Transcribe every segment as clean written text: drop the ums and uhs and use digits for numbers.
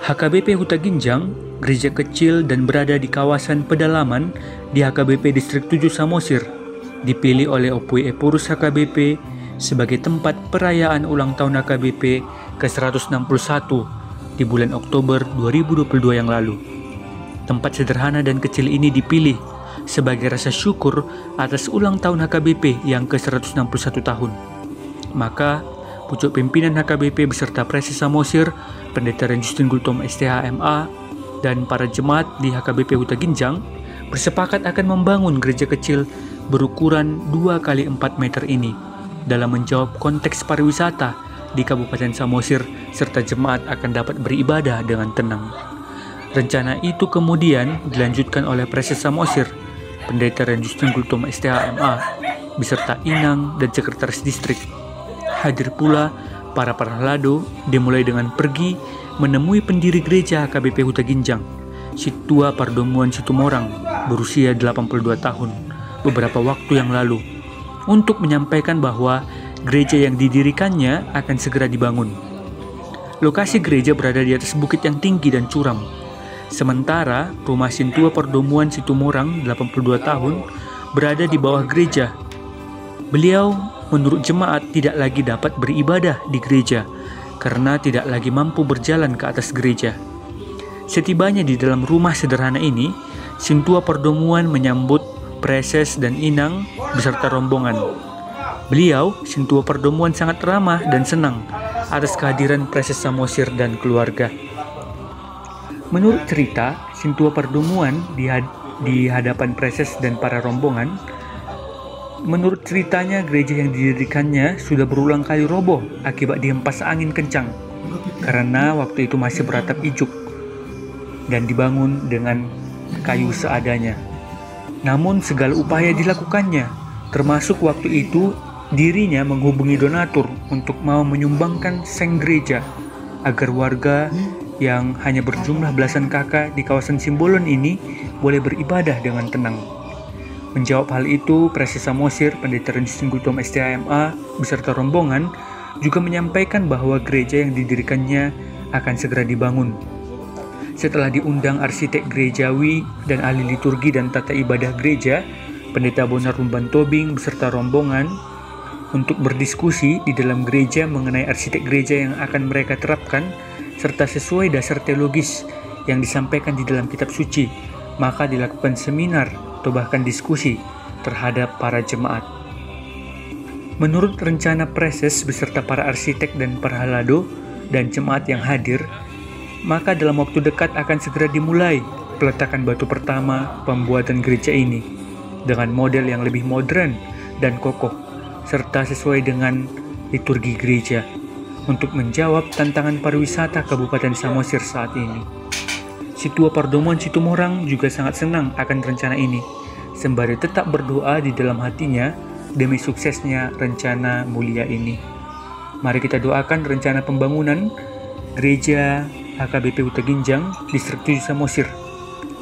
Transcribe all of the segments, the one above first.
HKBP Huta Ginjang, gereja kecil dan berada di kawasan pedalaman di HKBP Distrik 7 Samosir, dipilih oleh Opui Epurus HKBP sebagai tempat perayaan ulang tahun HKBP ke-161 di bulan Oktober 2022 yang lalu. Tempat sederhana dan kecil ini dipilih sebagai rasa syukur atas ulang tahun HKBP yang ke-161 tahun. Maka, pucuk pimpinan HKBP beserta Preses Samosir, Pendeta Justin Gultom STH MA, dan para jemaat di HKBP Huta Ginjang bersepakat akan membangun gereja kecil berukuran 2 kali 4 meter ini dalam menjawab konteks pariwisata di Kabupaten Samosir serta jemaat akan dapat beribadah dengan tenang. Rencana itu kemudian dilanjutkan oleh Preses Samosir, Pendeta Justin Gultom STH MA, beserta Inang dan Sekretaris Distrik. Hadir pula para parlado, dimulai dengan pergi menemui pendiri gereja HKBP Huta Ginjang, Situa Pardomuan Situmorang, berusia 82 tahun, beberapa waktu yang lalu, untuk menyampaikan bahwa gereja yang didirikannya akan segera dibangun. Lokasi gereja berada di atas bukit yang tinggi dan curam. Sementara rumah Situa Pardomuan Situmorang, 82 tahun, berada di bawah gereja. Beliau menurut jemaat tidak lagi dapat beribadah di gereja karena tidak lagi mampu berjalan ke atas gereja. Setibanya di dalam rumah sederhana ini, Situa Pardomuan menyambut Preses dan Inang beserta rombongan. Beliau, Situa Pardomuan, sangat ramah dan senang atas kehadiran Preses Samosir dan keluarga. Menurut cerita, Situa Pardomuan di hadapan Preses dan para rombongan, menurut ceritanya, gereja yang didirikannya sudah berulang kali roboh akibat dihempas angin kencang karena waktu itu masih beratap ijuk dan dibangun dengan kayu seadanya. Namun segala upaya dilakukannya, termasuk waktu itu dirinya menghubungi donatur untuk mau menyumbangkan seng gereja agar warga yang hanya berjumlah belasan kakak di kawasan Simbolon ini boleh beribadah dengan tenang. Menjawab hal itu, Preses Samosir, Pendeta Justin Gultom STH MA beserta rombongan juga menyampaikan bahwa gereja yang didirikannya akan segera dibangun. Setelah diundang arsitek gerejawi dan ahli liturgi dan tata ibadah gereja, Pendeta Bonar Rumban Tobing beserta rombongan untuk berdiskusi di dalam gereja mengenai arsitek gereja yang akan mereka terapkan serta sesuai dasar teologis yang disampaikan di dalam kitab suci, maka dilakukan seminar atau bahkan diskusi terhadap para jemaat. Menurut rencana Preses beserta para arsitek dan parhalado dan jemaat yang hadir, maka dalam waktu dekat akan segera dimulai peletakan batu pertama pembuatan gereja ini dengan model yang lebih modern dan kokoh serta sesuai dengan liturgi gereja untuk menjawab tantangan pariwisata Kabupaten Samosir saat ini. Situa Pardomuan Situmorang juga sangat senang akan rencana ini, sembari tetap berdoa di dalam hatinya demi suksesnya rencana mulia ini. Mari kita doakan rencana pembangunan gereja HKBP Huta Ginjang, Distrik 7 Samosir.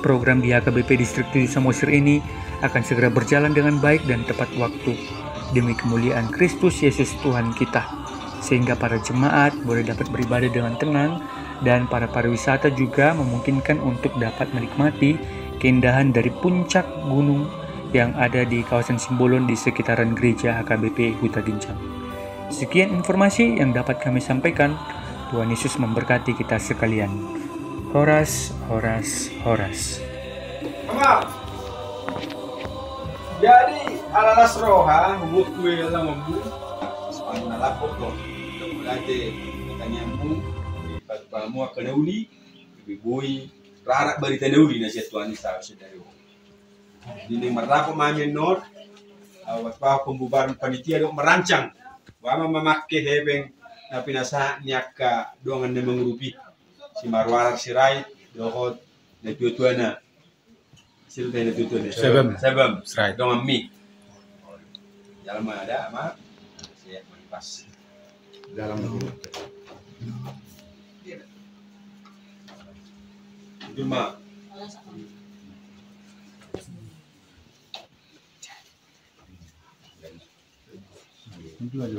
Program di HKBP Distrik 7 Samosir ini akan segera berjalan dengan baik dan tepat waktu, demi kemuliaan Kristus Yesus Tuhan kita, sehingga para jemaat boleh dapat beribadah dengan tenang dan para pariwisata juga memungkinkan untuk dapat menikmati keindahan dari puncak gunung yang ada di kawasan Simbolon di sekitaran gereja HKBP Huta Ginjang. Sekian informasi yang dapat kami sampaikan. Tuhan Yesus memberkati kita sekalian. Horas, horas, horas. Jadi alalas roha hubuk kue lang mabu sepanjang lapok loh. Berarti katanya mu pagpamu akan uli lebih boy rarak bari tanauli na siya tuan sa dari. Dini marapo mamin not awas pa pembubaran panitia dok merancang wama memakai hebeng na pinasa nyaka dongan na mengrupi si marwarar sirai dohot na tutuana sila tayo na tutuana sebab sirai dongan mi dalam ada ama siya malipas dalam cuma itu aja